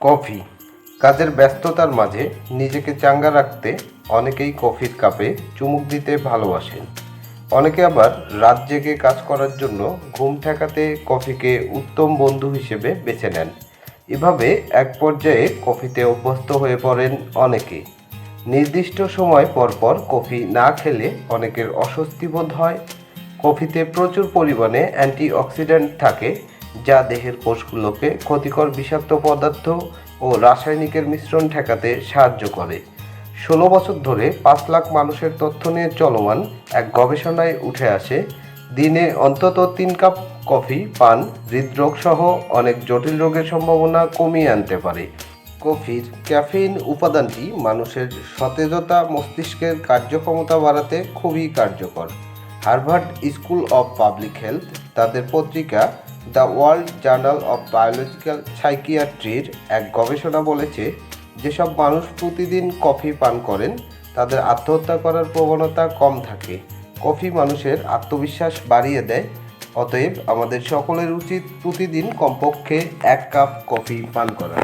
Coffee. কাজের ব্যস্ততার মাঝে নিজেকে চাঙ্গা রাখতে অনেকেই কফির কাপে চুমুক দিতে ভালোবাসেন। অনেকে আবার রাত জেগে কাজ করার জন্য ঘুম ঠেকাতে কফিকে উত্তম বন্ধু হিসেবে বেছে নেন। এভাবে এক পর্যায়ে কফিতে অভ্যস্ত হয়ে পড়েন অনেকে। নির্দিষ্ট সময় পরপর কফি না খেলে অনেকের অস্বস্তি বোধ হয়। কফিতে প্রচুর পরিমাণে অ্যান্টিঅক্সিডেন্ট থাকে, যা দেহের কোষগুলোকে ক্ষতিকর বিষাক্ত পদার্থ ও রাসায়নিকের মিশ্রণ ঠেকাতে সাহায্য করে। 16 বছর ধরে 5 লাখ মানুষের তথ্য নিয়ে চলমান এক গবেষণায় উঠে আসে, দিনে অন্তত 3 কাপ কফি পান হৃদরোগ সহ অনেক জটিল রোগের সম্ভাবনা কমিয়ে আনতে পারে। কফির ক্যাফেইন উপাদানটি মানুষের সতেজতা, মস্তিষ্কের কার্যক্ষমতা বাড়াতে খুবই কার্যকর। Harvard School of Public Health তাদের পত্রিকা the World Journal of Biological সাইকিয়াট্রির এক গবেষণা বলেছে, যেসব মানুষ প্রতিদিন কফি পান করেন তাদের আত্মহত্যা করার প্রবণতা কম থাকে। কফি মানুষের আত্মবিশ্বাস বাড়িয়ে দেয়। অতএব আমাদের সকলের উচিত প্রতিদিন কমপক্ষে 1 কাপ কফি পান করা।